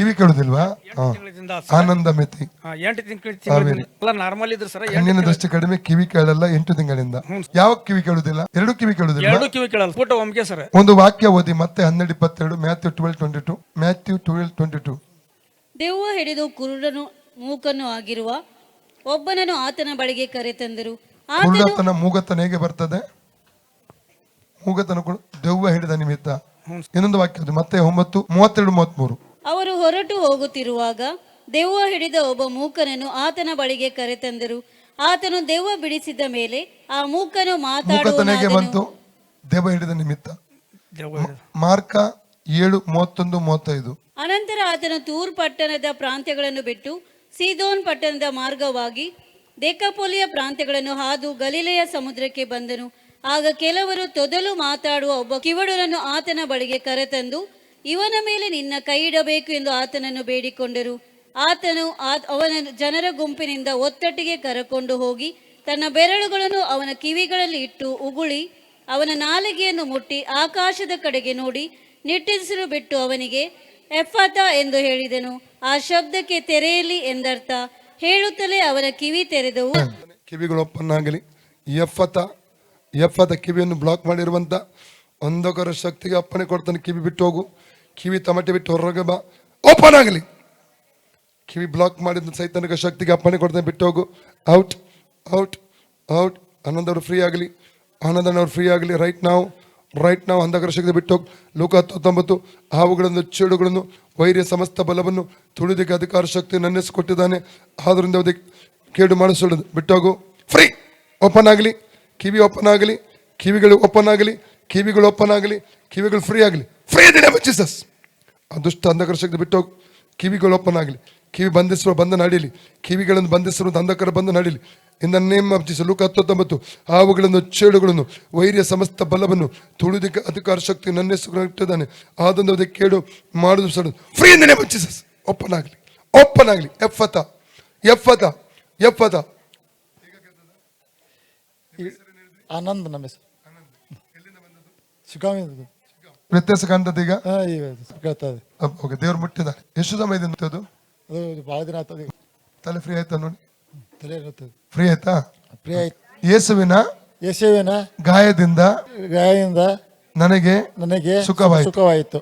ಕಿವಿ ಕೇಳುದಿಲ್ವಾ? ತಿಂಗಳಿಂದ ಆನಂದ ಮಿತಿ 8 ತಿಂಗಳಿಂದ ನಾರ್ಮಲ್ ಇದ್ರು ಸರ್. ಕಣ್ಣಿನ ದೃಷ್ಟಿ ಕಡಿಮೆ, ಕಿವಿ ಕೇಳಲ್ಲ 8 ತಿಂಗಳಿಂದ. ಯಾವ ಕಿವಿ ಕೇಳುದಿಲ್ಲ? 2 ಕಿವಿ ಕೇಳುದಿಲ್ಲ. 2 ಕಿವಿ ಕೇಳಲ್ಲ, ಫೋಟೋ ಒಮ್ಗೆ ಸರ್. ಒಂದು ವಾಕ್ಯ ಓದಿ ಮತ್ತೆ 12:22 ಮ್ಯಾಥ್ಯೂ 12:22. ಮ್ಯಾಥ್ಯೂ 12:22. ದೆವ್ವ ಹಿಡಿದು ಕುರುಡನು ಮೂಕನು ಆಗಿರುವ ಒಬ್ಬನನ್ನು ಆತನ ಬಳಿಗೆ ಕರೆತಂದರು. ಕುರುಡತನ ಮೂಗತನ ಹೇಗೆ ಬರ್ತದೆ? ಮೂಗತನ ದೆವ್ವ ಹಿಡಿದ ನಿಮಿತ್ತ. ಇನ್ನೊಂದು ವಾಕ್ಯ ಮತ್ತೆ 9:32-33. ಅವರು ಹೊರಟು ಹೋಗುತ್ತಿರುವಾಗ ದೆವ್ವ ಹಿಡಿದ ಒಬ್ಬ ಮೂಕನನ್ನು ಆತನ ಬಳಿಗೆ ಕರೆತಂದರು. ಆತನು ದೆವ್ವ ಬಿಡಿಸಿದ ಮೇಲೆ ಆ ಮೂಕನು ಬಂತು ದೆವ್ವ ಹಿಡಿದ ನಿಮಿತ್ತ. ಮಾರ್ಕ 7:31-35. ಅನಂತರ ಆತನು ತೂರ್ ಪಟ್ಟಣದ ಪ್ರಾಂತ್ಯಗಳನ್ನು ಬಿಟ್ಟು ಸೀದೋನ್ ಪಟ್ಟಣದ ಮಾರ್ಗವಾಗಿ ದೇಕಾಪೊಲಿಯ ಪ್ರಾಂತ್ಯಗಳನ್ನು ಹಾದು ಗಲಿಲೆಯ ಸಮುದ್ರಕ್ಕೆ ಬಂದನು. ಆಗ ಕೆಲವರು ತೊದಲು ಮಾತಾಡುವ ಒಬ್ಬ ಕಿವುಡನನ್ನು ಆತನ ಬಳಿಗೆ ಕರೆತಂದು ಇವನ ಮೇಲೆ ನಿನ್ನ ಕೈ ಇಡಬೇಕು ಎಂದು ಆತನನ್ನು ಬೇಡಿಕೊಂಡರು. ಆತನು ಅವನ ಜನರ ಗುಂಪಿನಿಂದ ಒತ್ತಟ್ಟಿಗೆ ಕರಕೊಂಡು ಹೋಗಿ ತನ್ನ ಬೆರಳುಗಳನ್ನು ಅವನ ಕಿವಿಗಳಲ್ಲಿ ಇಟ್ಟು ಉಗುಳಿ ಅವನ ನಾಲಿಗೆಯನ್ನು ಮುಟ್ಟಿ ಆಕಾಶದ ಕಡೆಗೆ ನೋಡಿ ನಿಟ್ಟುಸಿರು ಬಿಟ್ಟು ಅವನಿಗೆ ಎಫ್ಫತ ಎಂದು ಹೇಳಿದನು. ಆ ಶಬ್ದಕ್ಕೆ ತೆರೆಯಲಿ ಎಂದರ್ಥ. ಹೇಳುತ್ತಲೇ ಅವನ ಕಿವಿ ತೆರೆದವು. ಕಿವಿಗಳು ಓಪನ್ ಆಗಲಿ. ಎಫ್ಫತ ಕಿವಿಯನ್ನು ಬ್ಲಾಕ್ ಮಾಡಿರುವಂತ ಅಂಧಕಾರ ಶಕ್ತಿಗೆ ಅಪ್ಪಣೆ ಕೊಡ್ತಾನೆ. ಕಿವಿ ಬಿಟ್ಟು ಹೋಗು, ಕಿವಿ ತಮಟೆ ಬಿಟ್ಟು ಹೊರಗೆ ಬಾ, ಓಪನ್ ಆಗಲಿ. ಕಿವಿ ಬ್ಲಾಕ್ ಮಾಡಿದ ಸೈತಾನಿಕ ಶಕ್ತಿಗೆ ಅಪ್ಪಣೆ ಕೊಡ್ತಾನೆ, ಬಿಟ್ಟು ಹೋಗು. Out out out. ಆನಂದವರು ಫ್ರೀ ಆಗಲಿ, ಆನಂದನವ್ರು ಫ್ರೀ ಆಗಲಿ. ರೈಟ್ ನಾವು ಅಂಧಕಾರ ಶಕ್ತಿ ಬಿಟ್ಟು ಹೋಗು. ಲೂಕ 19. ಹಾವುಗಳನ್ನು ಚೇಡುಗಳನ್ನು ವೈರ್ಯ ಸಮಸ್ತ ಬಲವನ್ನು ತುಳಿದಕ್ಕೆ ಅಧಿಕಾರ ಶಕ್ತಿ ನನ್ನೆಸ್ ಕೊಟ್ಟಿದ್ದಾನೆ, ಆದ್ರಿಂದ ಅದಕ್ಕೆ ಕೇಡು ಮಾಡಿಸೋದು. ಬಿಟ್ಟೋಗು. ಫ್ರೀ. ಓಪನ್ ಆಗಲಿ, ಕಿವಿ ಓಪನ್ ಆಗಲಿ, ಕಿವಿಗಳು ಓಪನ್ ಆಗಲಿ, ಕಿವಿಗಳು ಓಪನ್ ಆಗಲಿ, ಕಿವಿಗಳು ಫ್ರೀ ಆಗಲಿ. Free Jesus. ಆ ದುಷ್ಟ ಅಂಧಕಾರ ಶಕ್ತಿ ಬಿಟ್ಟೋಗು. ಕಿವಿಗಳು ಓಪನ್ ಆಗಲಿ, ಕಿವಿ ಬಂಧಿಸುವ ಬಂದ ನಡೀಲಿ, ಕಿವಿಗಳನ್ನು ಬಂಧಿಸಿರುವಂಥ ಅಂಧಕಾರ ಬಂದು ನಡೀಲಿ. In the name of Jesus. ಲೂಕ 19. ಹಾವುಗಳನ್ನು ಚೇಡುಗಳನ್ನು ವೈರ್ಯ ಸಮಸ್ತ ಬಲವನ್ನು ತುಳಿದಕ್ಕೆ ಅಧಿಕಾರ ಶಕ್ತಿ ನನ್ನ ಹೆಸರು ಇಟ್ಟಿದ್ದಾನೆ, ಆದಂದು ಅದಕ್ಕೆ ಕೇಡು ಮಾಡುದು ಸಡು. Free in the name of Jesus. Open ಆಗಲಿ, ಓಪನ್ ಆಗಲಿ. ಎಫ್ಫತ ಎಫ್ಫತ ಎಫ್ಫತ. ಆನಂದ್ ನಮ್ಮ ಹೆಸರು. ಶಿಕಾಮಿ ವ್ಯತ್ಯಾಸ ಕಾಣ್ತದೆ ಈಗ? ಕೇಳ್ತದೆ. ಓಕೆ, ದೇವ್ರು ಮುಟ್ಟಿದ್ದಾರೆ. ಎಷ್ಟು ಸಮಯದಿಂದ ಅದು? ಬಹಳ ದಿನ ಆಗ್ತದೆ. ತಲೆ ಫ್ರೀ ಆಯ್ತಾ ನೋಡಿ? ತಲೆ ಇರ್ತದೆ. ಫ್ರೀ ಆಯ್ತಾ? ಫ್ರೀ ಆಯ್ತು. ಯೇಸುವಿನ ಯೇಸುವಿನ ಗಾಯದಿಂದ ನನಗೆ ಸುಖವಾಯಿತು.